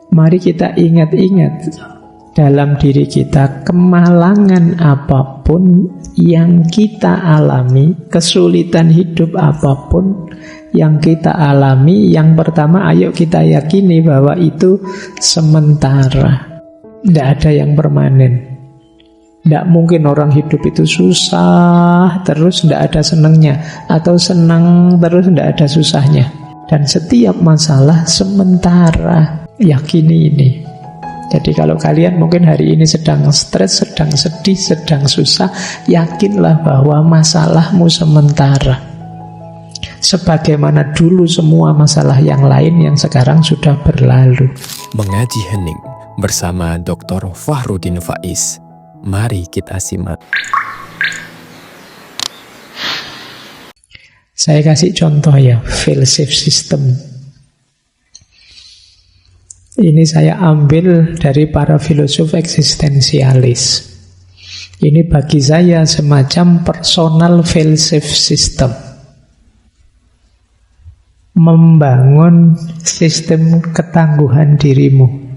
Mari kita ingat-ingat dalam diri kita, kemalangan apapun yang kita alami, kesulitan hidup apapun yang kita alami, yang pertama ayo kita yakini bahwa itu sementara. Tidak ada yang permanen. Tidak mungkin orang hidup itu susah terus tidak ada senangnya, atau senang terus tidak ada susahnya. Dan setiap masalah sementara. Yakini ini. Jadi kalau kalian mungkin hari ini sedang stres, sedang sedih, sedang susah, yakinlah bahwa masalahmu sementara. Sebagaimana dulu semua masalah yang lain yang sekarang sudah berlalu. Mengaji Hening bersama Dr. Fahrudin Faiz. Mari kita simak. Saya kasih contoh ya, fail-safe system. Ini saya ambil dari para filosof eksistensialis. Ini bagi saya semacam personal fail-safe system. Membangun sistem ketangguhan dirimu.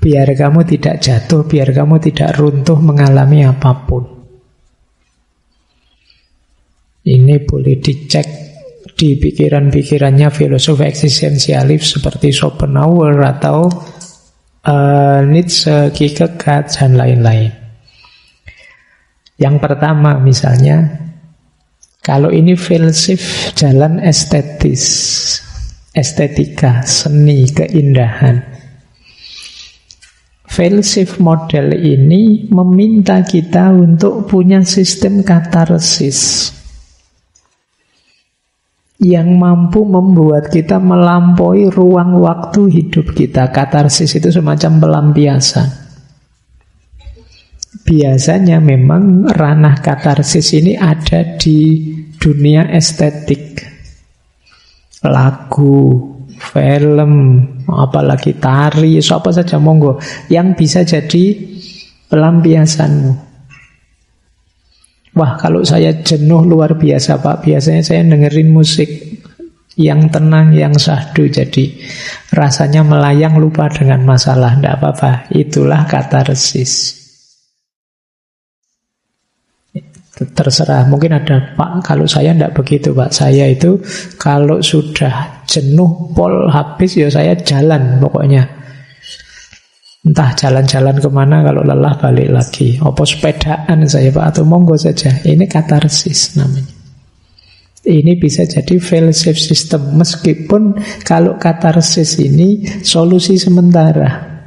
Biar kamu tidak jatuh, biar kamu tidak runtuh mengalami apapun. Ini boleh dicek di pikiran-pikirannya filosof eksistensialis seperti Schopenhauer atau Nietzsche, Kierkegaard, dan lain-lain. Yang pertama misalnya, kalau ini filsuf jalan estetis, estetika, seni, keindahan. Filsuf model ini meminta kita untuk punya sistem katarsis yang mampu membuat kita melampaui ruang waktu hidup kita. Katarsis itu semacam pelampiasan. Biasanya memang ranah katarsis ini ada di dunia estetik. Lagu, film, apalagi tari, apa saja monggo yang bisa jadi pelampiasanmu. Wah, kalau saya jenuh luar biasa Pak, biasanya saya dengerin musik yang tenang, yang syahdu, jadi rasanya melayang, lupa dengan masalah. Tidak apa-apa, itulah katarsis. Terserah, mungkin ada Pak, kalau saya tidak begitu Pak. Saya itu kalau sudah jenuh, pol habis, ya saya jalan pokoknya. Entah jalan-jalan kemana, kalau lelah balik lagi. Apa sepedaan saya Pak, atau monggo saja. Ini katarsis namanya. Ini bisa jadi fail-safe system. Meskipun kalau katarsis ini solusi sementara.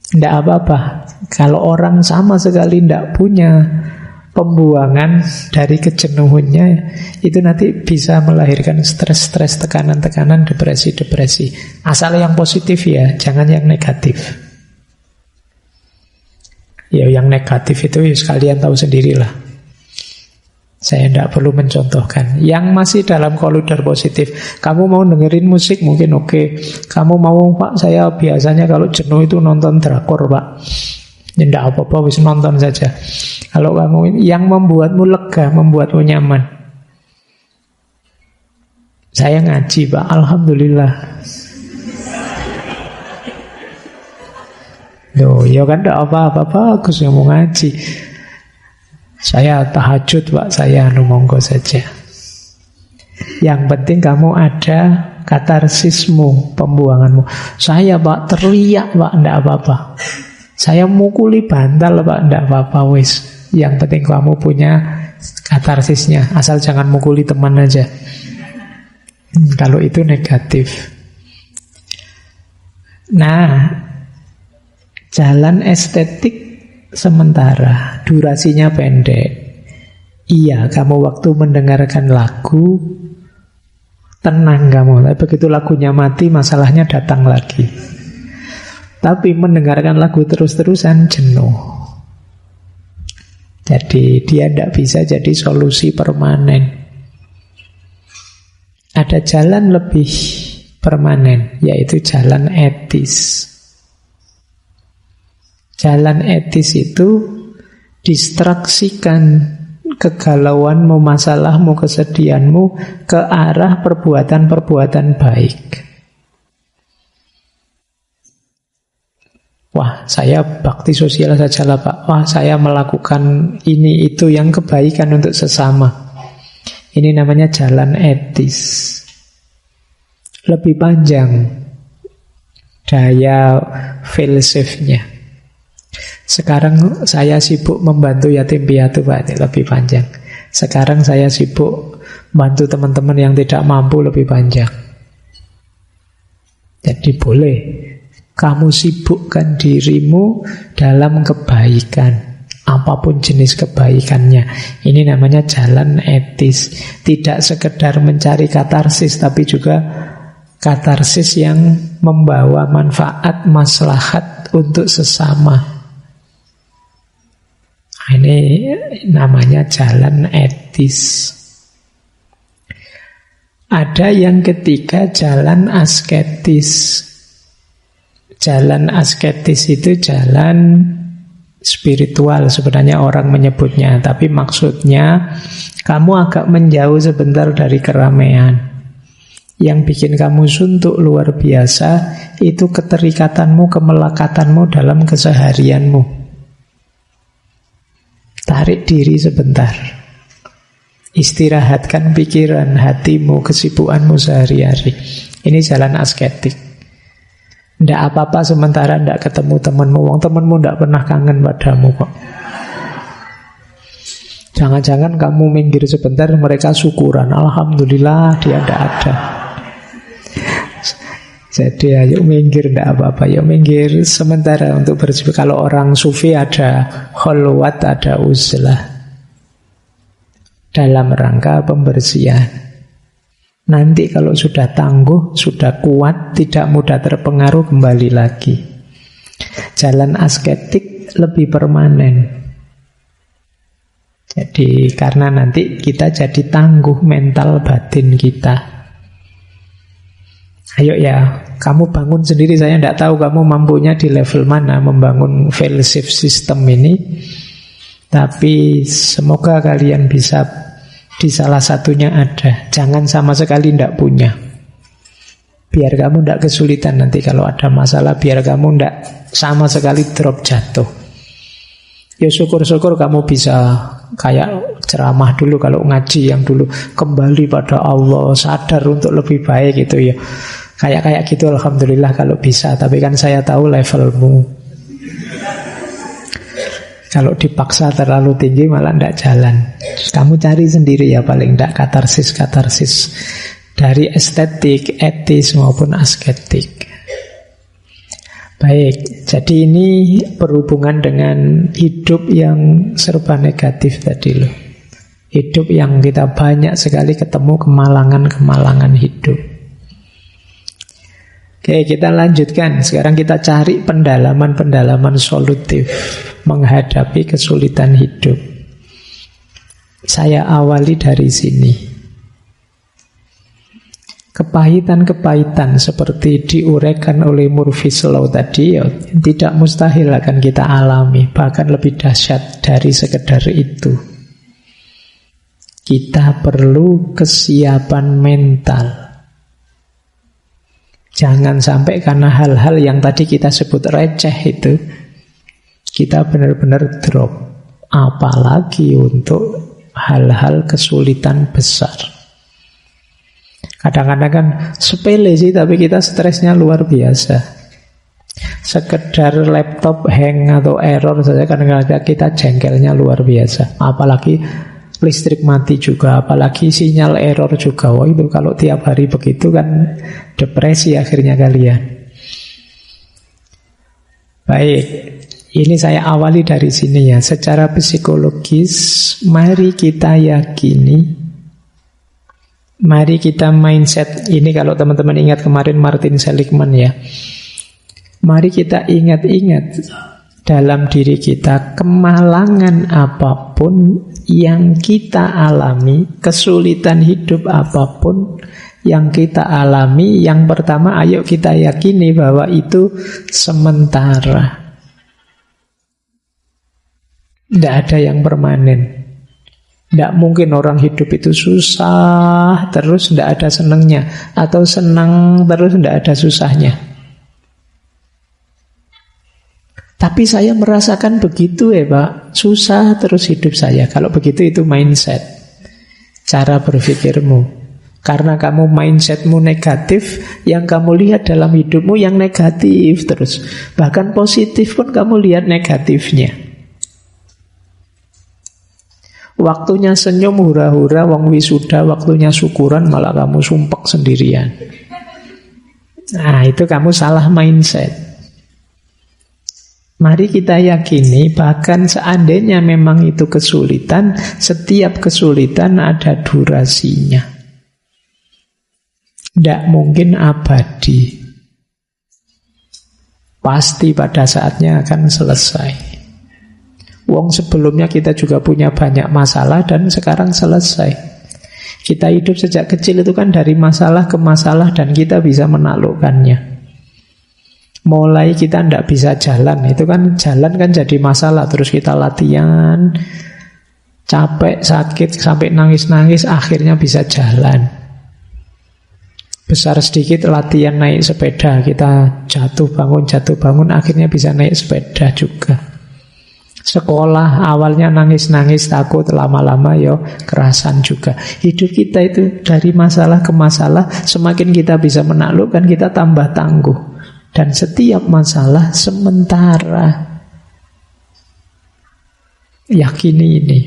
Tidak apa-apa. Kalau orang sama sekali tidak punya pembuangan dari kejenuhannya, itu nanti bisa melahirkan stres-stres, tekanan-tekanan, depresi-depresi. Asal yang positif ya, jangan yang negatif. Ya yang negatif itu ya sekalian tahu sendirilah. Saya tidak perlu mencontohkan. Yang masih dalam koridor positif, kamu mau dengerin musik mungkin oke. Kamu mau Pak, saya biasanya kalau jenuh itu nonton drakor Pak. Ya tidak apa-apa, wis nonton saja. Kalau kamu yang membuatmu lega, membuatmu nyaman. Saya ngaji Pak, alhamdulillah. Loh, ya kan tidak apa-apa, bagus yang mau ngaji. Saya tahajud Pak, saya monggo saja. Yang penting kamu ada katarsismu, pembuanganmu. Saya Pak teriak Pak, tidak apa-apa. Saya mukuli bantal Pak, tidak apa-apa wis. Yang penting kamu punya katarsisnya. Asal jangan mukuli teman aja. Kalau itu negatif. Nah, jalan estetik sementara, durasinya pendek. Iya, kamu waktu mendengarkan lagu tenang kamu. Tapi begitu lagunya mati, masalahnya datang lagi. Tapi mendengarkan lagu terus-terusan jenuh. Jadi dia tidak bisa jadi solusi permanen. Ada jalan lebih permanen, yaitu jalan etis. Jalan etis itu distraksikan kegalauanmu, masalahmu, kesedihanmu ke arah perbuatan-perbuatan baik. Wah, saya bakti sosial sajalah Pak. Wah, saya melakukan ini itu yang kebaikan untuk sesama. Ini namanya jalan etis. Lebih panjang daya filsafnya. Sekarang saya sibuk membantu yatim piatu Pak, ini lebih panjang. Sekarang saya sibuk bantu teman-teman yang tidak mampu, lebih panjang. Jadi boleh kamu sibukkan dirimu dalam kebaikan, apapun jenis kebaikannya. Ini namanya jalan etis. Tidak sekedar mencari katarsis, tapi juga katarsis yang membawa manfaat, maslahat untuk sesama. Ini namanya jalan etis. Ada yang ketiga, jalan asketis. Jalan asketis itu jalan spiritual sebenarnya orang menyebutnya, tapi maksudnya kamu agak menjauh sebentar dari keramaian. Yang bikin kamu suntuk luar biasa itu keterikatanmu, kemelekatanmu dalam keseharianmu. Tarik diri sebentar. Istirahatkan pikiran, hatimu, kesibukanmu sehari-hari. Ini jalan asketik. Tidak apa-apa sementara tidak ketemu temanmu. Wong temanmu tidak pernah kangen padamu kok. Jangan-jangan kamu minggir sebentar, mereka syukuran. Alhamdulillah dia tidak ada. Jadi ayo minggir, tidak apa-apa. Yuk minggir sementara untuk bersih. Kalau orang sufi ada kholwat, ada uzlah. Dalam rangka pembersihan. Nanti kalau sudah tangguh, sudah kuat, tidak mudah terpengaruh, kembali lagi. Jalan asketik lebih permanen. Jadi karena nanti kita jadi tangguh mental batin kita. Ayo ya, kamu bangun sendiri. Saya tidak tahu kamu mampunya di level mana membangun fellowship system ini. Tapi semoga kalian bisa di salah satunya ada. Jangan sama sekali tidak punya. Biar kamu tidak kesulitan nanti kalau ada masalah. Biar kamu tidak sama sekali drop jatuh. Ya syukur-syukur kamu bisa kayak ceramah dulu kalau ngaji yang dulu, kembali pada Allah, sadar untuk lebih baik gitu ya. Kayak gitu alhamdulillah kalau bisa. Tapi kan saya tahu levelmu. Kalau dipaksa terlalu tinggi malah tidak jalan. Kamu cari sendiri ya paling tidak katarsis dari estetik, etis maupun asketik. Baik, jadi ini berhubungan dengan hidup yang serba negatif tadi loh. Hidup yang kita banyak sekali ketemu kemalangan-kemalangan hidup. Oke, kita lanjutkan. Sekarang kita cari pendalaman-pendalaman solutif menghadapi kesulitan hidup. Saya awali dari sini. Kepahitan-kepahitan seperti diuraikan oleh Murphy's Law tadi ya, tidak mustahil akan kita alami. Bahkan lebih dahsyat dari sekedar itu. Kita perlu kesiapan mental. Jangan sampai karena hal-hal yang tadi kita sebut receh itu, kita benar-benar drop. Apalagi untuk hal-hal kesulitan besar. Kadang-kadang kan sepele sih, tapi kita stresnya luar biasa. Sekedar laptop hang atau error saja kadang-kadang kita jengkelnya luar biasa. Apalagi listrik mati juga, apalagi sinyal error juga. Wah itu kalau tiap hari begitu kan depresi akhirnya kalian. Baik, ini saya awali dari sini ya. Secara psikologis, mari kita yakini, mari kita mindset. Ini kalau teman-teman ingat kemarin Martin Seligman ya. Mari kita ingat-ingat dalam diri kita, kemalangan apapun yang kita alami, kesulitan hidup apapun yang kita alami, yang pertama ayo kita yakini bahwa itu sementara. Tidak ada yang permanen. Tidak mungkin orang hidup itu susah terus tidak ada senangnya, atau senang terus tidak ada susahnya. Tapi saya merasakan begitu ya Pak, susah terus hidup saya. Kalau begitu itu mindset, cara berpikirmu. Karena kamu mindsetmu negatif, yang kamu lihat dalam hidupmu yang negatif terus. Bahkan positif pun kamu lihat negatifnya. Waktunya senyum hura-hura, wong wisuda, waktunya syukuran malah kamu sumpek sendirian. Nah, itu kamu salah mindset. Mari kita yakini, bahkan seandainya memang itu kesulitan, setiap kesulitan ada durasinya. Tidak mungkin abadi. Pasti pada saatnya akan selesai. Wong sebelumnya kita juga punya banyak masalah dan sekarang selesai. Kita hidup sejak kecil itu kan dari masalah ke masalah dan kita bisa menaklukkannya. Mulai kita tidak bisa jalan, itu kan jalan kan jadi masalah. Terus kita latihan, capek, sakit, sampai nangis-nangis, akhirnya bisa jalan. Besar sedikit latihan naik sepeda, kita jatuh bangun, akhirnya bisa naik sepeda juga. Sekolah awalnya nangis-nangis, takut, lama-lama yo kerasan juga. Hidup kita itu dari masalah ke masalah, semakin kita bisa menaklukkan, kita tambah tangguh. Dan setiap masalah sementara. Yakini ini.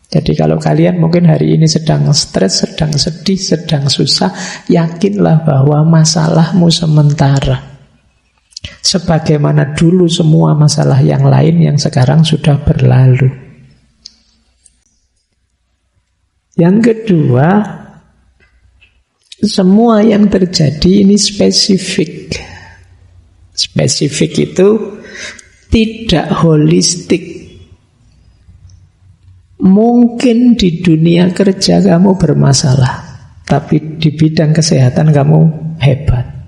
Jadi kalau kalian mungkin hari ini sedang stres, sedang sedih, sedang susah, yakinlah bahwa masalahmu sementara. Sebagaimana dulu semua masalah yang lain yang sekarang sudah berlalu. Yang kedua, semua yang terjadi ini spesifik. Spesifik itu tidak holistik. Mungkin di dunia kerja kamu bermasalah, tapi di bidang kesehatan kamu hebat.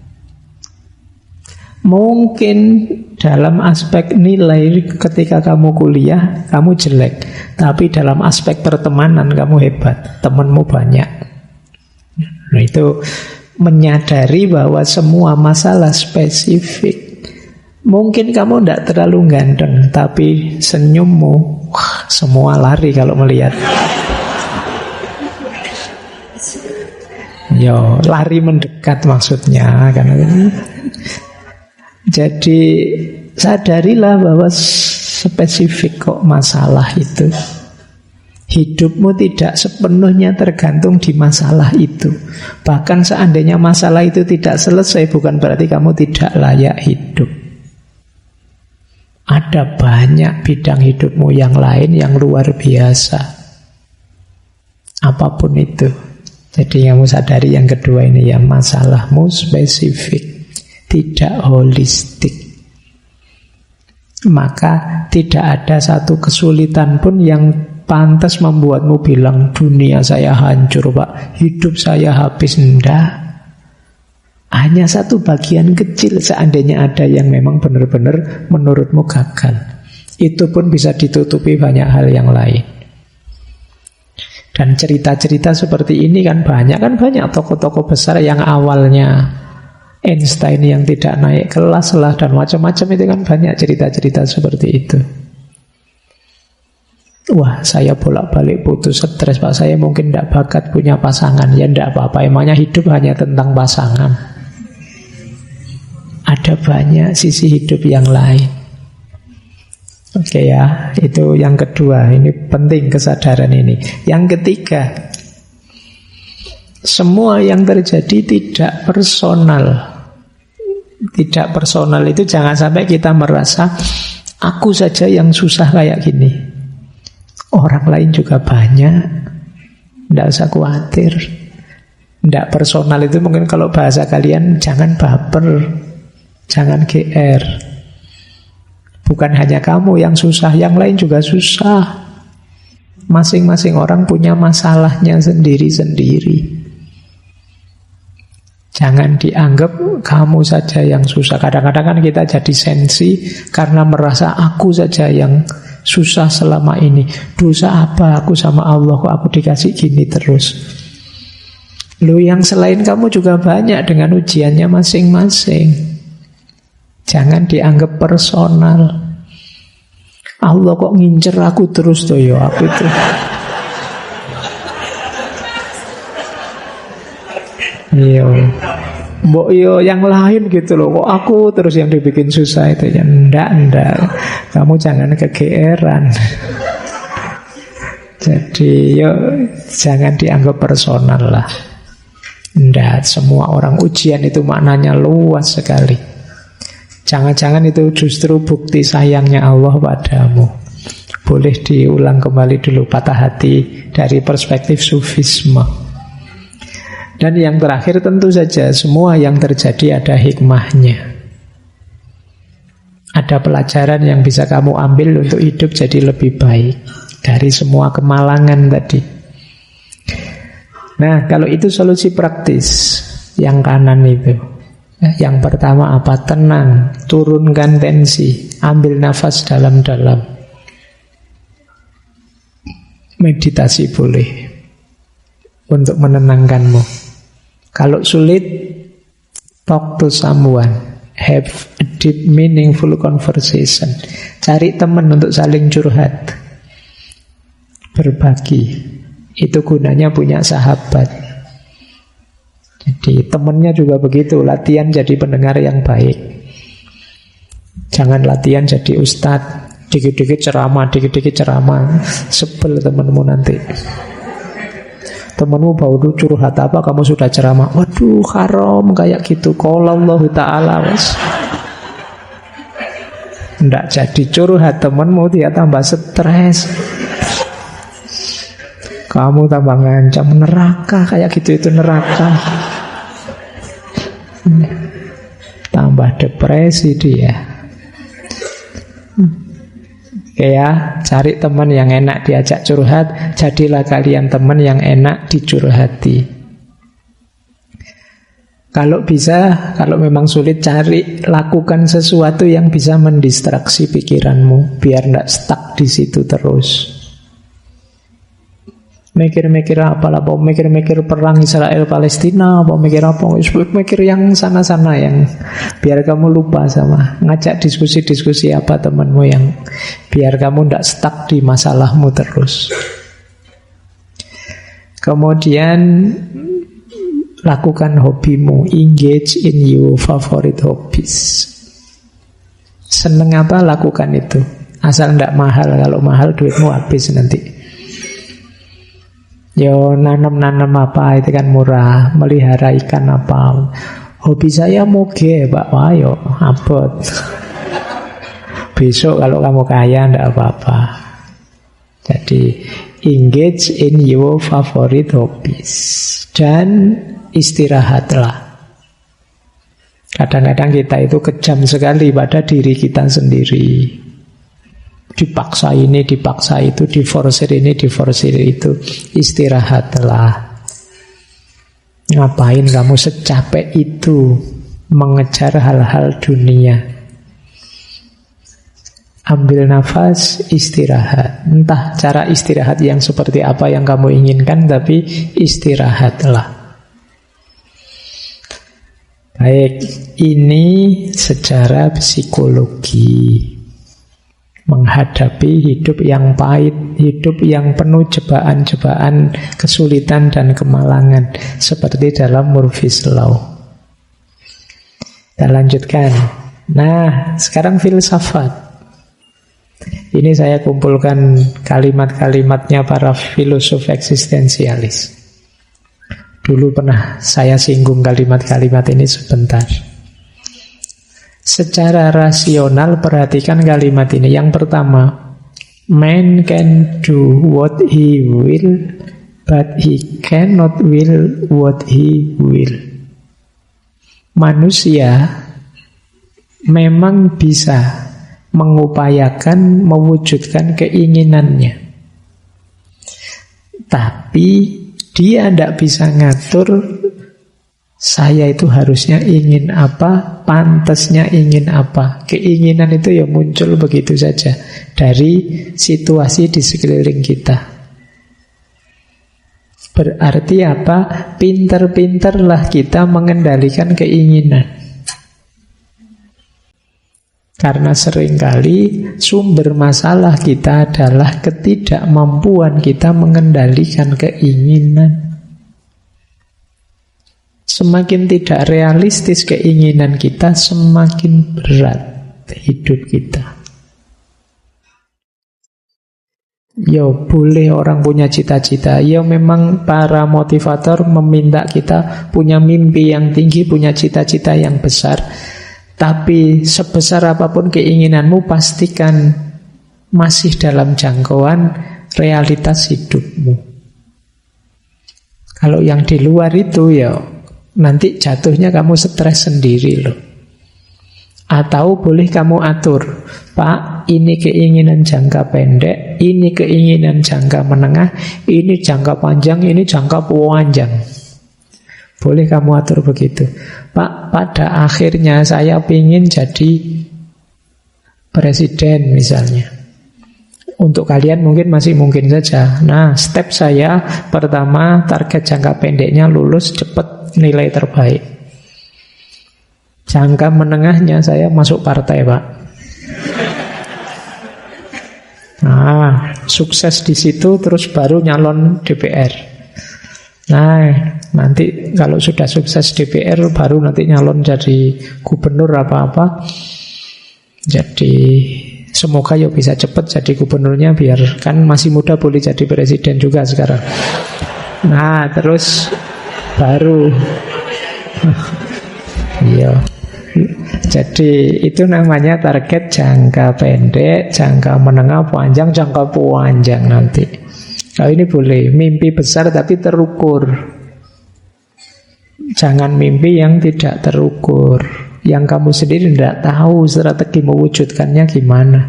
Mungkin dalam aspek nilai ketika kamu kuliah, kamu jelek, tapi dalam aspek pertemanan kamu hebat, temanmu banyak. Nah, itu menyadari bahwa semua masalah spesifik. Mungkin kamu tidak terlalu ganteng, tapi senyummu, wah, semua lari kalau melihat. Yo, lari mendekat maksudnya kan. Jadi sadarilah bahwa spesifik kok masalah itu. Hidupmu tidak sepenuhnya tergantung di masalah itu. Bahkan seandainya masalah itu tidak selesai, bukan berarti kamu tidak layak hidup. Ada banyak bidang hidupmu yang lain yang luar biasa. Apapun itu. Jadi kamu sadari yang kedua ini ya, masalahmu spesifik, tidak holistik. Maka tidak ada satu kesulitan pun yang pantas membuatmu bilang dunia saya hancur Pak, hidup saya habis. Enggak. Hanya satu bagian kecil seandainya ada yang memang benar-benar menurutmu gagal. Itu pun bisa ditutupi banyak hal yang lain. Dan cerita-cerita seperti ini kan banyak tokoh-tokoh besar yang awalnya Einstein yang tidak naik kelas lah dan macam-macam, itu kan banyak cerita-cerita seperti itu. Wah, saya bolak-balik putus stres Pak, saya mungkin tidak bakat punya pasangan. Ya tidak apa-apa, emangnya hidup hanya tentang pasangan. Ada banyak sisi hidup yang lain. Oke ya, itu yang kedua. Ini penting kesadaran ini. Yang ketiga, semua yang terjadi tidak personal. Tidak personal itu jangan sampai kita merasa aku saja yang susah kayak gini. Orang lain juga banyak. Tidak usah khawatir. Tidak personal itu mungkin kalau bahasa kalian jangan baper, jangan GR. Bukan hanya kamu yang susah, yang lain juga susah. Masing-masing orang punya masalahnya sendiri-sendiri. Jangan dianggap kamu saja yang susah. Kadang-kadang kan kita jadi sensi karena merasa aku saja yang susah selama ini. Dosa apa aku sama Allah kok aku dikasih gini terus. Lu yang selain kamu juga banyak dengan ujiannya masing-masing. Jangan dianggap personal. Allah kok ngincer aku terus toh ya, aku itu. Iya. Mbok yo yang lain gitu loh, kok aku terus yang dibikin susah itu ya. Ndak. Kamu jangan kegeeran. Jadi yo jangan dianggap personal lah. Ndak, semua orang ujian itu maknanya luas sekali. Jangan-jangan itu justru bukti sayangnya Allah padamu. Boleh diulang kembali dulu patah hati dari perspektif sufisme. Dan yang terakhir tentu saja semua yang terjadi ada hikmahnya. Ada pelajaran yang bisa kamu ambil untuk hidup jadi lebih baik dari semua kemalangan tadi. Nah, kalau itu solusi praktis yang kanan itu. Yang pertama apa? Tenang, turunkan tensi, ambil nafas dalam-dalam. Meditasi boleh untuk menenangkanmu. Kalau sulit, talk to someone, have a deep meaningful conversation. Cari teman untuk saling curhat, berbagi. Itu gunanya punya sahabat. Jadi temennya juga begitu, latihan jadi pendengar yang baik. Jangan latihan jadi ustadz, dikit-dikit ceramah, sebel temenmu nanti. Temenmu baru curhat apa, kamu sudah ceramah. Waduh, haram kayak gitu. Qala Allah Ta'ala was. Nggak jadi curhat temenmu, dia tambah stres. Kamu tambah ngancam neraka kayak gitu, itu neraka. Tambah depresi dia. Oke ya, cari teman yang enak diajak curhat. Jadilah kalian teman yang enak dicurhati. Kalau bisa, kalau memang sulit, lakukan sesuatu yang bisa mendistraksi pikiranmu biar tidak stuck di situ terus. Mikir-mikir apa lah, mau mikir-mikir perang Israel Palestina, mau mikir apa, mikir yang sana-sana yang biar kamu lupa sama. Ngajak diskusi-diskusi apa temanmu yang biar kamu tidak stuck di masalahmu terus. Kemudian lakukan hobimu, engage in your favorite hobbies. Seneng apa, lakukan itu. Asal tidak mahal, kalau mahal duitmu habis nanti. Yo nanam-nanam apa itu kan murah, melihara ikan apa. Hobi saya moge, Pak. Wah, yo abot. Besok kalau kamu kaya ndak apa-apa. Jadi engage in your favorite hobbies dan istirahatlah. Kadang-kadang kita itu kejam sekali pada diri kita sendiri. Dipaksa ini, dipaksa itu, diforsir ini, diforsir itu. Istirahatlah. Ngapain kamu secapek itu mengejar hal-hal dunia? Ambil nafas, istirahat. Entah cara istirahat yang seperti apa yang kamu inginkan, tapi istirahatlah. Baik, ini secara psikologi. Menghadapi hidup yang pahit, hidup yang penuh cobaan-cobaan, kesulitan dan kemalangan, seperti dalam Murphy's Law. Kita lanjutkan. Nah, sekarang filsafat. Ini saya kumpulkan kalimat-kalimatnya para filosof eksistensialis. Dulu pernah saya singgung kalimat-kalimat ini sebentar. Secara rasional perhatikan kalimat ini. Yang pertama, man can do what he will, but he cannot will what he will. Manusia memang bisa mengupayakan, mewujudkan keinginannya, tapi dia tidak bisa ngatur. Saya itu harusnya ingin apa, pantasnya ingin apa. Keinginan itu ya muncul begitu saja dari situasi di sekeliling kita. Berarti apa? Pinter-pinterlah kita mengendalikan keinginan. Karena seringkali sumber masalah kita adalah ketidakmampuan kita mengendalikan keinginan. Semakin tidak realistis keinginan kita, semakin berat hidup kita. Yo, boleh orang punya cita-cita. Yo, memang para motivator meminta kita punya mimpi yang tinggi, punya cita-cita yang besar. Tapi sebesar apapun keinginanmu, pastikan masih dalam jangkauan realitas hidupmu. Kalau yang di luar itu ya nanti jatuhnya kamu stres sendiri loh. Atau boleh kamu atur, Pak, ini keinginan jangka pendek, ini keinginan jangka menengah, ini jangka panjang, ini jangka panjang. Boleh kamu atur begitu. Pak, pada akhirnya saya ingin jadi presiden misalnya. Untuk kalian mungkin masih mungkin saja. Nah, step saya pertama, target jangka pendeknya lulus cepat nilai terbaik. Jangka menengahnya saya masuk partai, Pak. Nah, sukses di situ terus baru nyalon DPR. Nah, nanti kalau sudah sukses DPR baru nanti nyalon jadi gubernur apa-apa. Jadi semoga ya bisa cepat jadi gubernurnya, biar kan masih muda boleh jadi presiden juga sekarang. Nah, terus baru iya. Jadi itu namanya target jangka pendek, jangka menengah, panjang, jangka panjang nanti. Kalau ini boleh mimpi besar tapi terukur. Jangan mimpi yang tidak terukur, yang kamu sendiri tidak tahu strategi mewujudkannya gimana.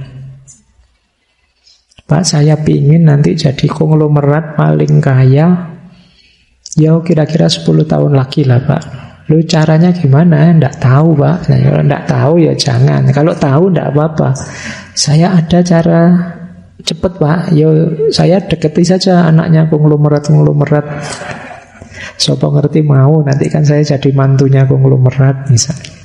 Pak, saya pingin nanti jadi konglomerat paling kaya. Ya kira-kira 10 tahun lagi lah, Pak. Lu caranya gimana? Nggak tahu, Pak. Nah, kalau nggak tahu ya jangan. Kalau tahu nggak apa-apa. Saya ada cara cepet, Pak. Yo, saya deketi saja anaknya konglomerat. Sopo ngerti mau, nanti kan saya jadi mantunya konglomerat misalnya.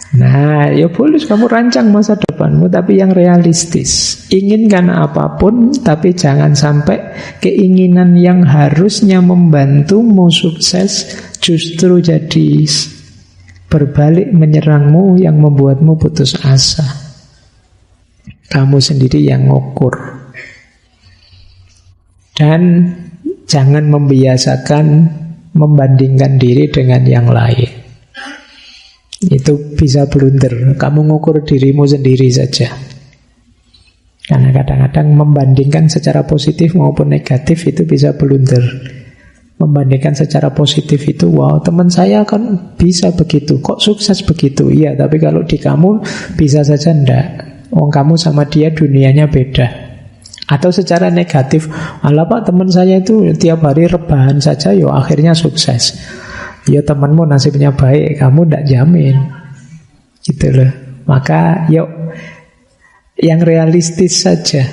Nah, ya boleh kamu rancang masa depanmu, tapi yang realistis. Inginkan apapun, tapi jangan sampai keinginan yang harusnya membantumu sukses justru jadi berbalik menyerangmu, yang membuatmu putus asa. Kamu sendiri yang ngukur. Dan jangan membiasakan membandingkan diri dengan yang lain. Itu bisa blunder. Kamu ngukur dirimu sendiri saja. Karena kadang-kadang membandingkan secara positif maupun negatif itu bisa blunder. Membandingkan secara positif itu, wow, teman saya kan bisa begitu, kok sukses begitu. Iya, tapi kalau di kamu bisa saja enggak. Kamu sama dia dunianya beda. Atau secara negatif, alah Pak, teman saya itu tiap hari rebahan saja, yo akhirnya sukses. Ya temanmu nasibnya baik, kamu tidak jamin. Gitu loh. Maka yuk yang realistis saja.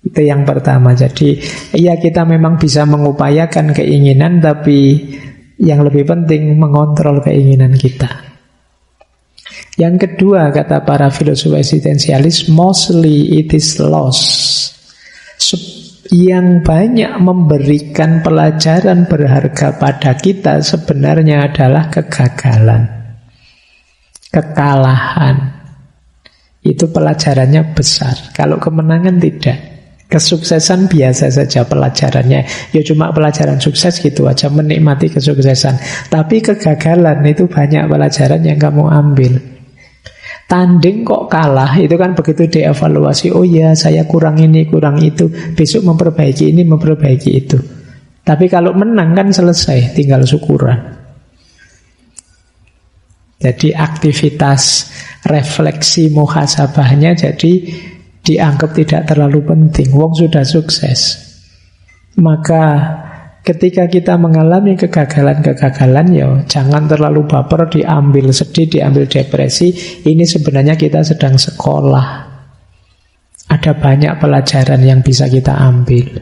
Itu yang pertama. Jadi ya kita memang bisa mengupayakan keinginan, tapi yang lebih penting mengontrol keinginan kita. Yang kedua, kata para filosof eksistensialis, mostly it is loss. Yang banyak memberikan pelajaran berharga pada kita sebenarnya adalah kegagalan, kekalahan. Itu pelajarannya besar. Kalau kemenangan tidak. Kesuksesan biasa saja pelajarannya. Ya cuma pelajaran sukses gitu aja, menikmati kesuksesan. Tapi kegagalan itu banyak pelajaran yang kamu ambil. Tanding kok kalah, itu kan begitu dievaluasi. Oh ya, saya kurang ini, kurang itu. Besok memperbaiki ini, memperbaiki itu. Tapi kalau menang kan selesai, tinggal syukuran. Jadi aktivitas refleksi muhasabahnya jadi dianggap tidak terlalu penting. Wong sudah sukses. Maka ketika kita mengalami kegagalan-kegagalan, ya jangan terlalu baper, diambil sedih, diambil depresi. Ini sebenarnya kita sedang sekolah. Ada banyak pelajaran yang bisa kita ambil.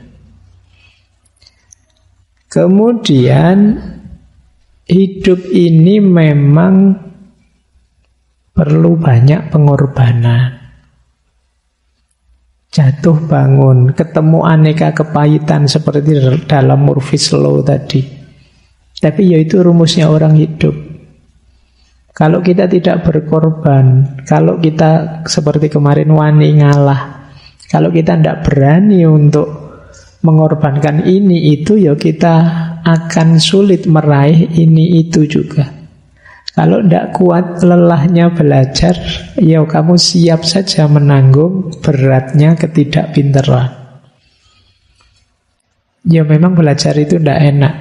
Kemudian hidup ini memang perlu banyak pengorbanan. Jatuh bangun, ketemu aneka kepahitan seperti dalam Murphy's Law tadi. Tapi ya itu rumusnya orang hidup. Kalau kita tidak berkorban, kalau kita seperti kemarin wani ngalah, kalau kita tidak berani untuk mengorbankan ini itu, ya kita akan sulit meraih ini itu juga. Kalau tidak kuat lelahnya belajar, ya kamu siap saja menanggung beratnya ketidakpinteran. Ya memang belajar itu tidak enak.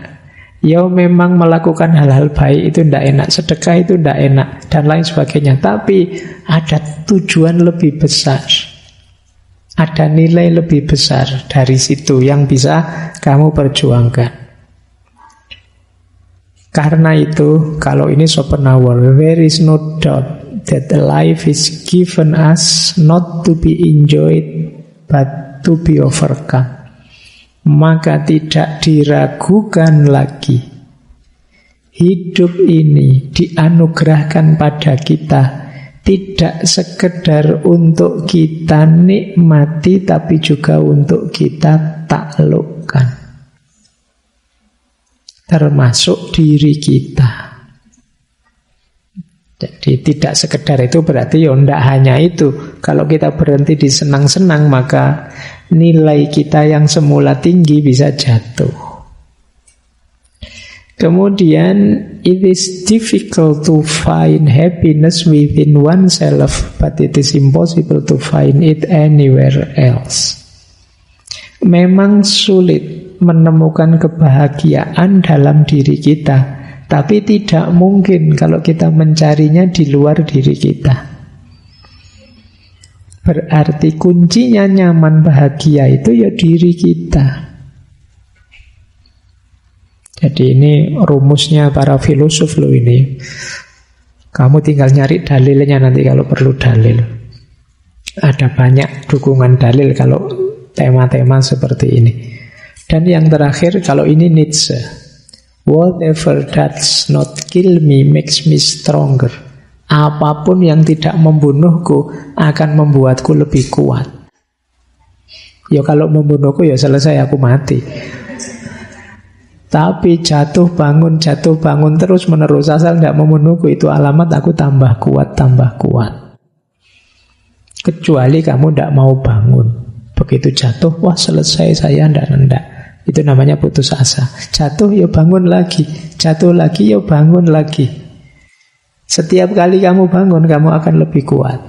Ya memang melakukan hal-hal baik itu tidak enak. Sedekah itu tidak enak dan lain sebagainya. Tapi ada tujuan lebih besar. Ada nilai lebih besar dari situ yang bisa kamu perjuangkan. Karena itu, kalau ini Schopenhauer, there is no doubt that life is given us not to be enjoyed but to be overcome. Maka tidak diragukan lagi, hidup ini dianugerahkan pada kita tidak sekedar untuk kita nikmati, tapi juga untuk kita taklukkan, termasuk diri kita. Jadi tidak sekedar itu berarti ya tidak hanya itu. Kalau kita berhenti di senang-senang, maka nilai kita yang semula tinggi bisa jatuh. Kemudian, it is difficult to find happiness within oneself, but it is impossible to find it anywhere else. Memang sulit menemukan kebahagiaan dalam diri kita, tapi tidak mungkin kalau kita mencarinya di luar diri kita. Berarti kuncinya nyaman bahagia itu ya diri kita. Jadi ini rumusnya para filosof loh ini. Kamu tinggal nyari dalilnya nanti kalau perlu dalil. Ada banyak dukungan dalil kalau tema-tema seperti ini. Dan yang terakhir, kalau ini Nietzsche, whatever does not kill me makes me stronger. Apapun yang tidak membunuhku akan membuatku lebih kuat. Ya kalau membunuhku ya selesai, aku mati. Tapi jatuh bangun terus menerus, asal tidak membunuhku, itu alamat aku tambah kuat. Kecuali kamu tidak mau bangun. Begitu jatuh, wah selesai saya, tidak. Itu namanya putus asa. Jatuh ya bangun lagi, jatuh lagi ya bangun lagi. Setiap kali kamu bangun, kamu akan lebih kuat.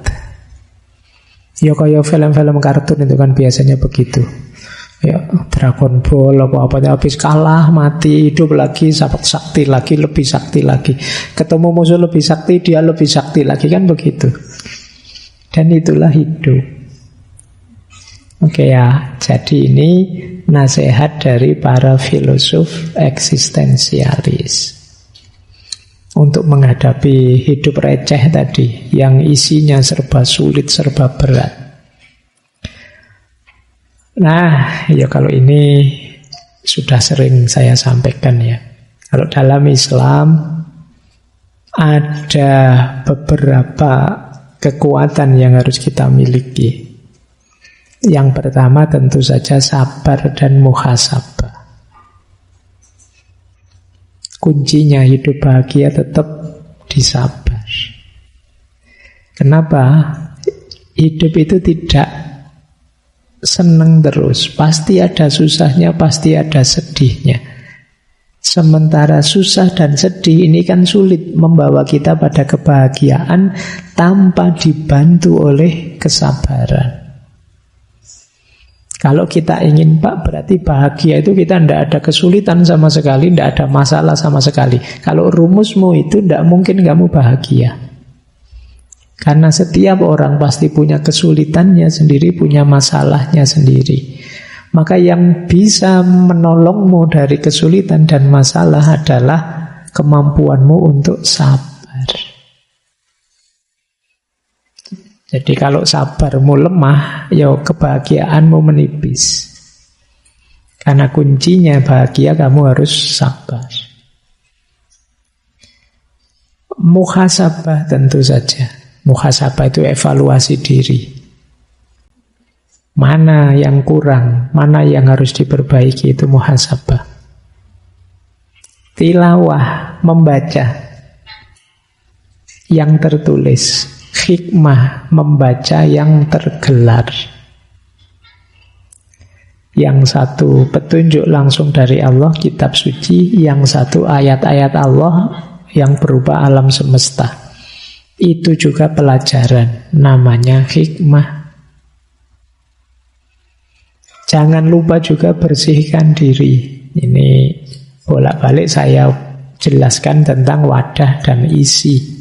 Ya kayak film-film kartun itu kan biasanya begitu. Ya Dragon Ball apa-apa, habis kalah mati, hidup lagi, sakti lagi, lebih sakti lagi. Ketemu musuh lebih sakti, dia lebih sakti lagi, kan begitu. Dan itulah hidup. Oke ya, jadi ini nasihat dari para filosof eksistensialis untuk menghadapi hidup receh tadi, yang isinya serba sulit, serba berat. Nah, ya kalau ini sudah sering saya sampaikan ya. Kalau dalam Islam ada beberapa kekuatan yang harus kita miliki. Yang pertama tentu saja sabar dan muhasabah. Kuncinya hidup bahagia tetap disabar. Kenapa? Hidup itu tidak senang terus, pasti ada susahnya, pasti ada sedihnya. Sementara susah dan sedih ini kan sulit membawa kita pada kebahagiaan tanpa dibantu oleh kesabaran. Kalau kita ingin berarti bahagia itu kita tidak ada kesulitan sama sekali, tidak ada masalah sama sekali. Kalau rumusmu itu tidak mungkin kamu bahagia. Karena setiap orang pasti punya kesulitannya sendiri, punya masalahnya sendiri. Maka yang bisa menolongmu dari kesulitan dan masalah adalah kemampuanmu untuk sabar. Jadi kalau sabarmu lemah, ya kebahagiaanmu menipis. Karena kuncinya bahagia kamu harus sabar. Muhasabah tentu saja. Muhasabah itu evaluasi diri. Mana yang kurang, mana yang harus diperbaiki, itu muhasabah. Tilawah, membaca yang tertulis. Hikmah, membaca yang tergelar. Yang satu petunjuk langsung dari Allah, kitab suci. Yang satu ayat-ayat Allah yang berupa alam semesta. Itu juga pelajaran, namanya hikmah. Jangan lupa juga bersihkan diri. Ini bolak-balik saya jelaskan tentang wadah dan isi.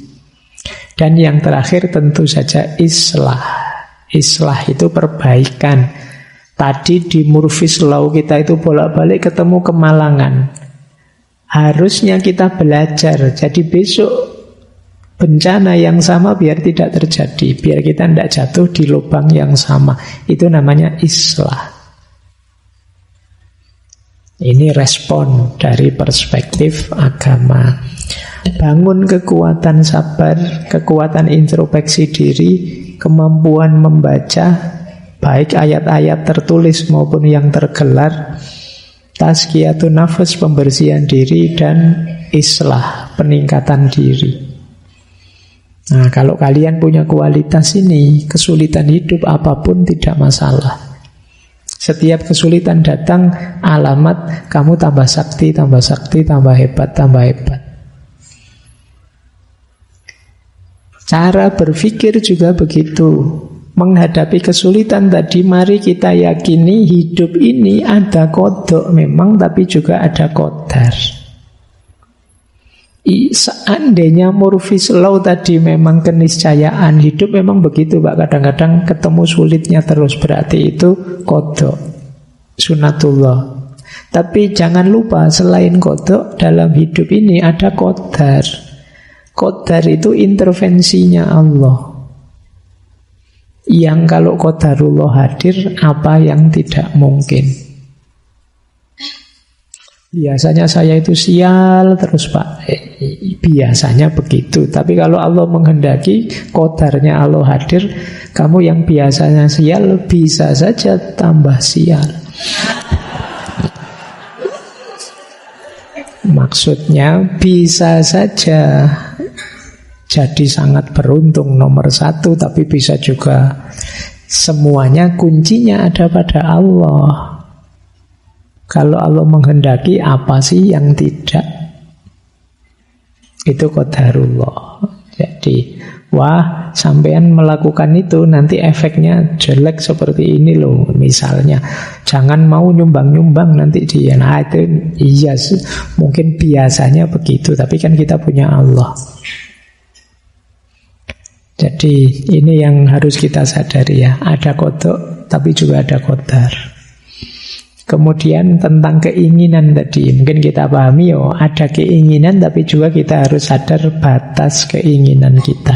Dan yang terakhir tentu saja islah. Islah itu perbaikan. Tadi di Murphy's Law kita itu bolak-balik ketemu kemalangan. Harusnya kita belajar. Jadi besok bencana yang sama biar tidak terjadi. Biar kita tidak jatuh di lubang yang sama. Itu namanya islah. Ini respon dari perspektif agama. Bangun kekuatan sabar, kekuatan introspeksi diri, kemampuan membaca, baik ayat-ayat tertulis maupun yang tergelar, tazkiyatun nafas, pembersihan diri, dan islah, peningkatan diri. Nah, kalau kalian punya kualitas ini, kesulitan hidup apapun tidak masalah. Setiap kesulitan datang, alamat kamu tambah sakti, tambah hebat, tambah hebat. Cara berpikir juga begitu. Menghadapi kesulitan tadi, mari kita yakini hidup ini ada kodok memang, tapi juga ada qadar. Seandainya Murphy's Law tadi memang keniscayaan hidup, memang begitu Pak. Kadang-kadang ketemu sulitnya terus, berarti itu kodok, sunatullah. Tapi jangan lupa, selain kodok, dalam hidup ini ada qadar. Qadar itu intervensinya Allah. Yang kalau qadarullah hadir, apa yang tidak mungkin. Biasanya saya itu sial terus Pak. Biasanya begitu. Tapi kalau Allah menghendaki, qadarnya Allah hadir, kamu yang biasanya sial bisa saja tambah sial. Maksudnya bisa saja jadi sangat beruntung nomor satu, tapi bisa juga semuanya kuncinya ada pada Allah. Kalau Allah menghendaki, apa sih yang tidak? Itu qadarullah. Jadi, wah, sampean melakukan itu nanti efeknya jelek seperti ini loh. Misalnya, jangan mau nyumbang-nyumbang nanti dia. Nah, itu iya, mungkin biasanya begitu, tapi kan kita punya Allah. Jadi ini yang harus kita sadari ya. Ada kodok, tapi juga ada qadar. Kemudian tentang keinginan tadi, mungkin kita pahami, oh ada keinginan, tapi juga kita harus sadar batas keinginan kita.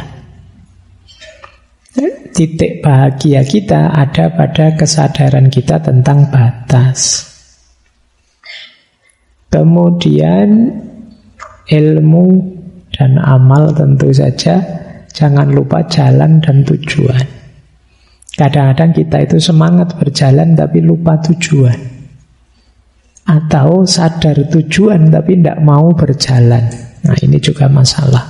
Titik bahagia kita ada pada kesadaran kita tentang batas. Kemudian ilmu dan amal tentu saja. Jangan lupa jalan dan tujuan. Kadang-kadang kita itu semangat berjalan tapi lupa tujuan. Atau sadar tujuan tapi tidak mau berjalan. Nah, ini juga masalah.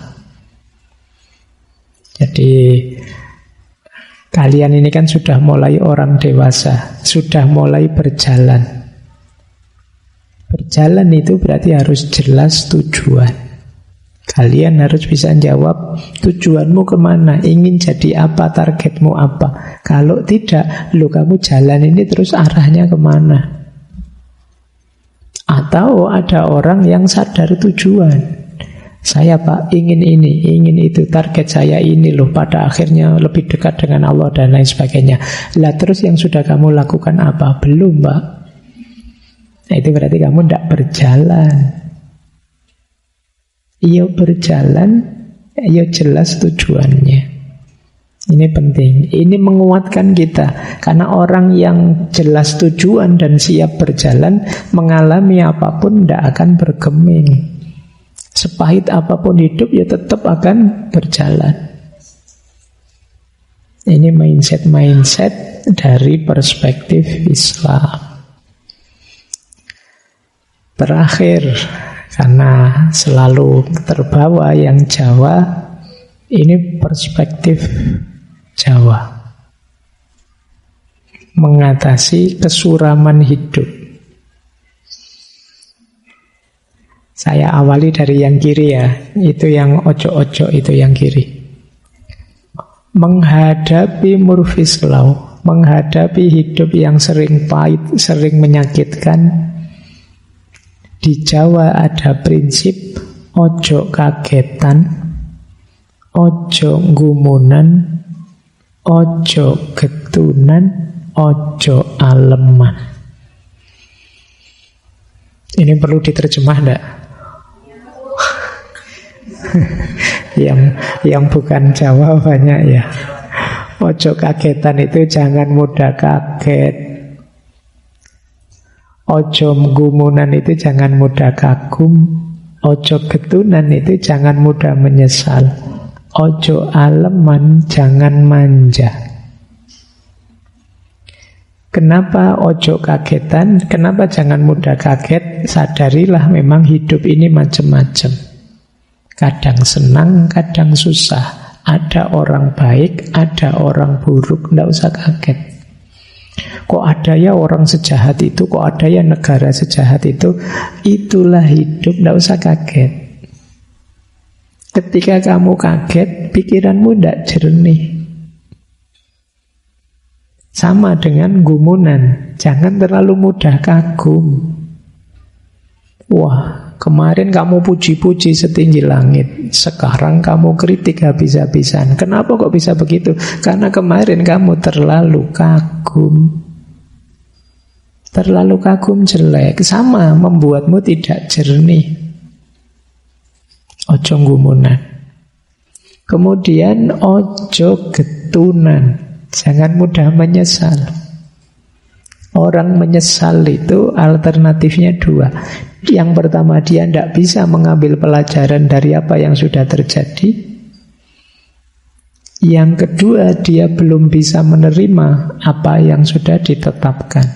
Jadi kalian ini kan sudah mulai orang dewasa, sudah mulai berjalan. Berjalan itu berarti harus jelas tujuan. Kalian harus bisa jawab tujuanmu kemana, ingin jadi apa, targetmu apa. Kalau tidak, kamu jalan ini terus arahnya kemana. Atau ada orang yang sadar tujuan. Saya Pak ingin ini, ingin itu, target saya ini loh, pada akhirnya lebih dekat dengan Allah dan lain sebagainya. Lah terus yang sudah kamu lakukan apa? Belum Pak. Nah, itu berarti kamu tidak berjalan. Iya berjalan, ya jelas tujuannya. Ini penting. Ini menguatkan kita. Karena orang yang jelas tujuan dan siap berjalan, mengalami apapun tidak akan bergeming. Sepahit apapun hidup, ya tetap akan berjalan. Ini mindset dari perspektif Islam. Terakhir, karena selalu terbawa yang Jawa, ini perspektif Jawa. Mengatasi kesuraman hidup. Saya awali dari yang kiri ya. Itu yang ojo-ojo, itu yang kiri. Menghadapi murfis law, menghadapi hidup yang sering pahit, sering menyakitkan. Di Jawa ada prinsip ojo kagetan, ojo gumunan, ojo getunan, ojo aleman. Ini perlu diterjemah enggak? yang bukan Jawa banyak ya. Ojo kagetan itu jangan mudah kaget. Ojo gumunan itu jangan mudah kagum. Ojo getunan itu jangan mudah menyesal. Ojo aleman, jangan manja. Kenapa ojo kagetan? Kenapa jangan mudah kaget? Sadarilah memang hidup ini macam-macam. Kadang senang, kadang susah. Ada orang baik, ada orang buruk. Tidak usah kaget. Kok ada ya orang sejahat itu? Kok ada ya negara sejahat itu? Itulah hidup, tidak usah kaget. Ketika kamu kaget, pikiranmu tidak jernih. Sama dengan gumunan. Jangan terlalu mudah kagum. Wah, kemarin kamu puji-puji setinggi langit, sekarang kamu kritik habis-habisan. Kenapa kok bisa begitu? Karena kemarin kamu terlalu kagum. Terlalu kagum jelek, sama membuatmu tidak jernih. Ojo gumunan. Kemudian ojo getunan. Jangan mudah menyesal. Orang menyesal itu alternatifnya dua. Yang pertama, dia tidak bisa mengambil pelajaran dari apa yang sudah terjadi. Yang kedua, dia belum bisa menerima apa yang sudah ditetapkan.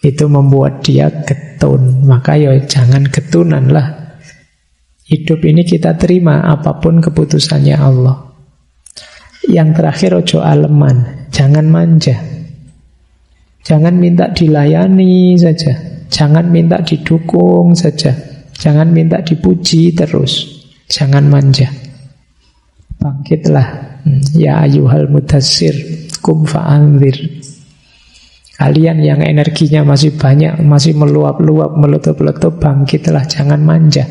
Itu membuat dia getun. Maka ya jangan getunan lah. Hidup ini kita terima apapun keputusannya Allah. Yang terakhir, ojo aleman. Jangan manja. Jangan minta dilayani saja. Jangan minta didukung saja. Jangan minta dipuji terus. Jangan manja. Bangkitlah. Ya ayyuhal mudassir, kum fa'anzir. Kalian yang energinya masih banyak, masih meluap-luap, meletup-letup, bangkitlah. Jangan manja.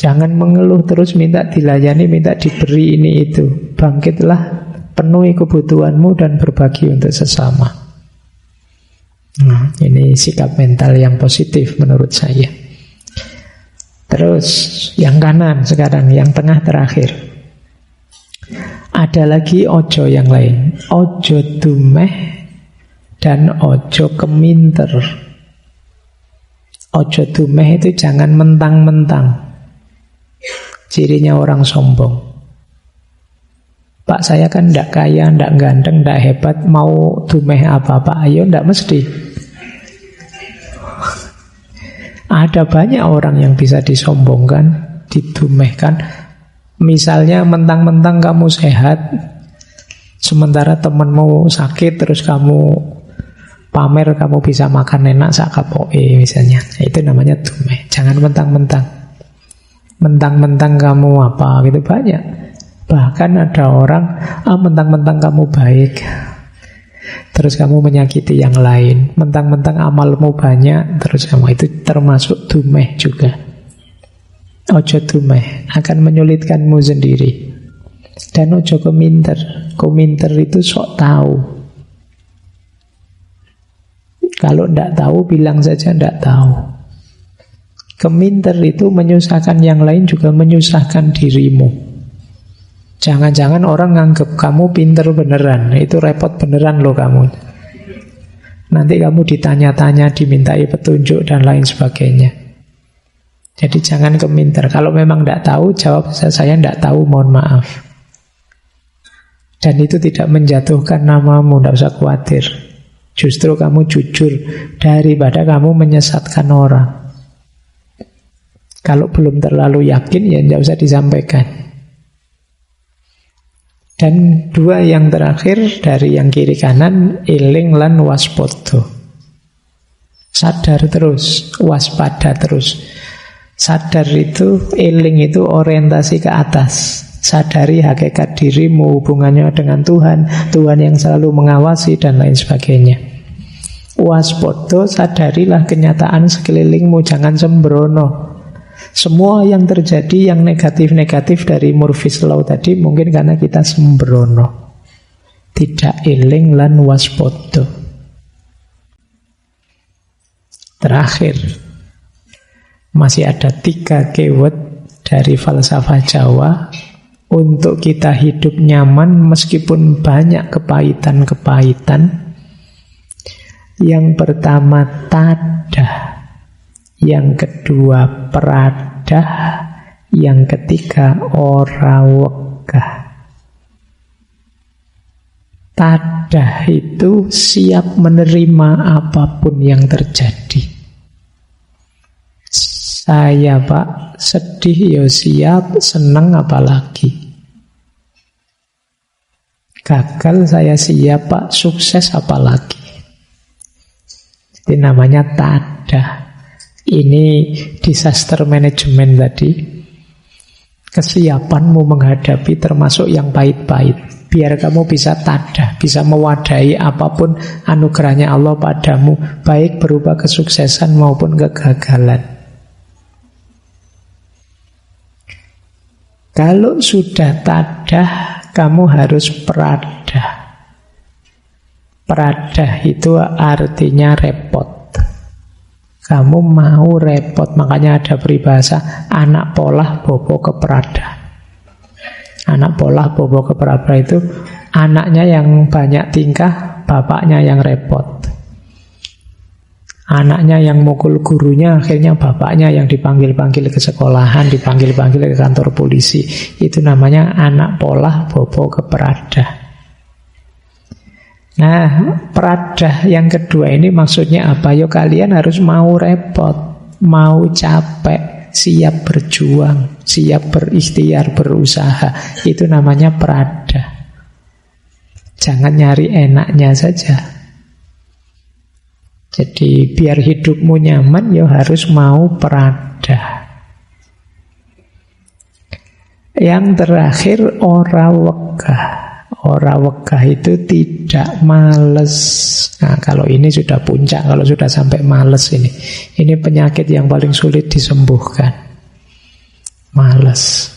Jangan mengeluh terus minta dilayani, minta diberi ini itu. Bangkitlah, penuhi kebutuhanmu dan berbagi untuk sesama. Nah, ini sikap mental yang positif menurut saya. Terus yang kanan sekarang, yang tengah terakhir. Ada lagi ojo yang lain. Ojo dumeh dan ojo keminter. Ojo dumeh itu jangan mentang-mentang. Cirinya orang sombong. Pak, saya kan tidak kaya, tidak ganteng, tidak hebat, mau dumeh apa-apa, ayo, tidak mesti. Ada banyak orang yang bisa disombongkan, didumehkan. Misalnya mentang-mentang kamu sehat, sementara temanmu sakit, terus kamu pamer kamu bisa makan enak sakapoe misalnya. Itu namanya dumeh. Jangan mentang-mentang. Mentang-mentang kamu apa gitu, banyak. Bahkan ada orang mentang-mentang kamu baik, terus kamu menyakiti yang lain. Mentang-mentang amalmu banyak, terus kamu, itu termasuk dumeh juga. Ojo dumeh, akan menyulitkanmu sendiri. Dan ojo keminter. Keminter itu sok tahu. Kalau tidak tahu, bilang saja tidak tahu. Keminter itu menyusahkan yang lain, juga menyusahkan dirimu. Jangan-jangan orang nganggep kamu pinter beneran. Itu repot beneran loh kamu. Nanti kamu ditanya-tanya, dimintai petunjuk dan lain sebagainya. Jadi jangan keminter. Kalau memang tidak tahu, jawab saya tidak tahu, mohon maaf. Dan itu tidak menjatuhkan namamu, tidak usah khawatir. Justru kamu jujur daripada kamu menyesatkan orang. Kalau belum terlalu yakin, ya tidak usah disampaikan. Dan dua yang terakhir dari yang kiri kanan, eling lan waspodo. Sadar terus, waspada terus. Sadar itu, eling itu orientasi ke atas. Sadari hakikat dirimu, hubungannya dengan Tuhan, Tuhan yang selalu mengawasi dan lain sebagainya. Waspodo, sadarilah kenyataan sekelilingmu, jangan sembrono. Semua yang terjadi, yang negatif-negatif dari Murphy's Law tadi, mungkin karena kita sembrono, tidak eling lan waspodo. Terakhir, masih ada 3 keyword dari falsafah Jawa untuk kita hidup nyaman meskipun banyak kepahitan-kepahitan. Yang pertama tadah, yang kedua peradah, yang ketiga ora wegah. Tadah itu siap menerima apapun yang terjadi. Saya Pak sedih ya siap, senang apalagi. Gagal saya siap Pak, sukses apalagi. Ini namanya tadah. Ini disaster management tadi. Kesiapanmu menghadapi termasuk yang pahit-pahit. Biar kamu bisa tadah, bisa mewadahi apapun anugerahnya Allah padamu, baik berupa kesuksesan maupun kegagalan. Kalau sudah tadah, kamu harus peradah. Peradah itu artinya repot. Kamu mau repot, makanya ada peribahasa anak polah bobo keperadah. Anak polah bobo keperadah itu anaknya yang banyak tingkah, bapaknya yang repot. Anaknya yang mukul gurunya, akhirnya bapaknya yang dipanggil-panggil ke sekolahan, dipanggil-panggil ke kantor polisi. Itu namanya anak polah bobo keperadah. Nah, peradah yang kedua ini maksudnya apa? Yo kalian harus mau repot, mau capek, siap berjuang, siap berikhtiar, berusaha. Itu namanya peradah. Jangan nyari enaknya saja. Jadi biar hidupmu nyaman, yo harus mau peradah. Yang terakhir, ora wegah. Ora wegah itu tidak males. Nah, kalau ini sudah puncak, kalau sudah sampai males ini penyakit yang paling sulit disembuhkan. Males.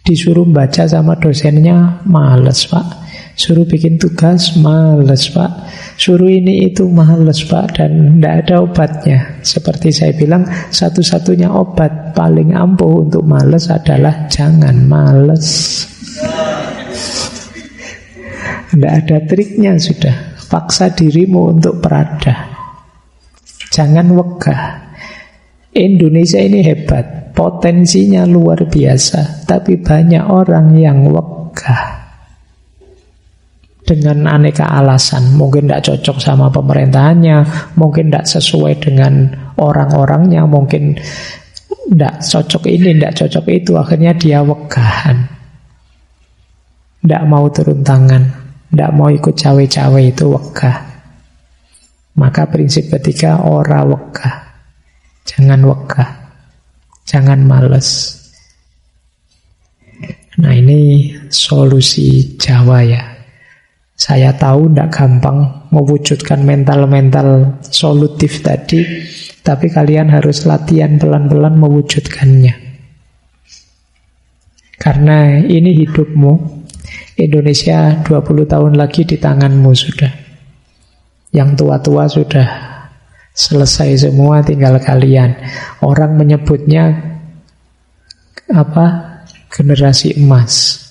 Disuruh baca sama dosennya, males Pak. Suruh bikin tugas, males Pak. Suruh ini itu, males Pak. Dan tidak ada obatnya. Seperti saya bilang, satu-satunya obat paling ampuh untuk males adalah jangan males. Tidak ada triknya sudah. Paksa dirimu untuk peradah. Jangan wegah. Indonesia ini hebat, potensinya luar biasa, tapi banyak orang yang wegah dengan aneka alasan. Mungkin tidak cocok sama pemerintahannya, mungkin tidak sesuai dengan orang-orangnya, mungkin tidak cocok ini, tidak cocok itu. Akhirnya dia wegahan, tidak mau turun tangan, tidak mau ikut cawe-cawe, itu wegah. Maka prinsip ketiga, ora wegah. Jangan wegah, jangan males. Nah, ini solusi Jawa ya. Saya tahu tidak gampang mewujudkan mental-mental solutif tadi, tapi kalian harus latihan pelan-pelan mewujudkannya. Karena ini hidupmu. Indonesia 20 tahun lagi di tanganmu sudah. Yang tua-tua sudah selesai semua, tinggal kalian. Orang menyebutnya apa? Generasi emas.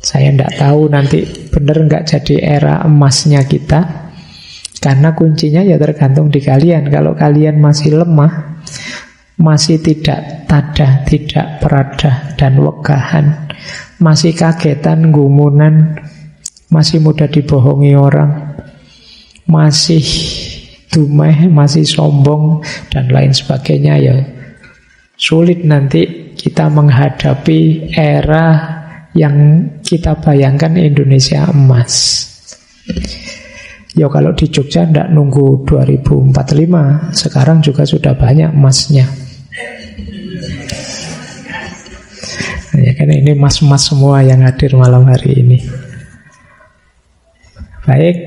Saya tidak tahu nanti benar nggak jadi era emasnya kita. Karena kuncinya ya tergantung di kalian. Kalau kalian masih lemah, masih tidak tadah, tidak peradah dan wegahan, masih kagetan, gumunan, masih mudah dibohongi orang, masih dumeh, masih sombong dan lain sebagainya, ya sulit nanti kita menghadapi era yang kita bayangkan Indonesia emas. Ya kalau di Jogja tidak nunggu 2045, sekarang juga sudah banyak emasnya. Ya kan ini mas-mas semua yang hadir malam hari ini. Baik,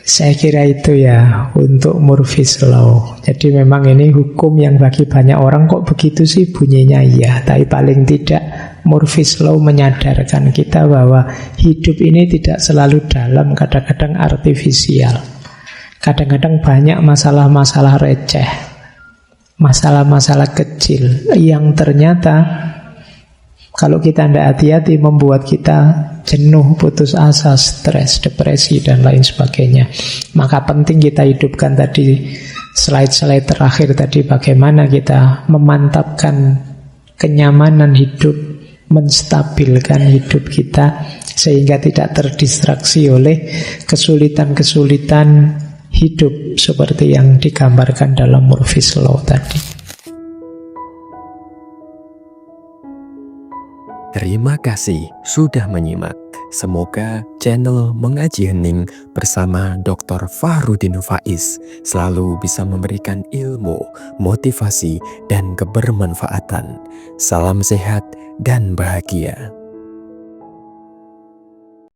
saya kira itu ya untuk Murphy's Law. Jadi memang ini hukum yang bagi banyak orang kok begitu sih bunyinya, iya. Tapi paling tidak Murphy's Law menyadarkan kita bahwa hidup ini tidak selalu dalam, kadang-kadang artifisial. Kadang-kadang banyak masalah-masalah receh, masalah-masalah kecil yang ternyata kalau kita tidak hati-hati membuat kita jenuh, putus asa, stres, depresi, dan lain sebagainya. Maka penting kita hidupkan tadi slide-slide terakhir tadi, bagaimana kita memantapkan kenyamanan hidup, menstabilkan hidup kita sehingga tidak terdistraksi oleh kesulitan-kesulitan hidup seperti yang digambarkan dalam Murphy's Law tadi. Terima kasih sudah menyimak. Semoga channel Mengaji Hening bersama Dr. Fahrudin Faiz selalu bisa memberikan ilmu, motivasi, dan kebermanfaatan. Salam sehat dan bahagia.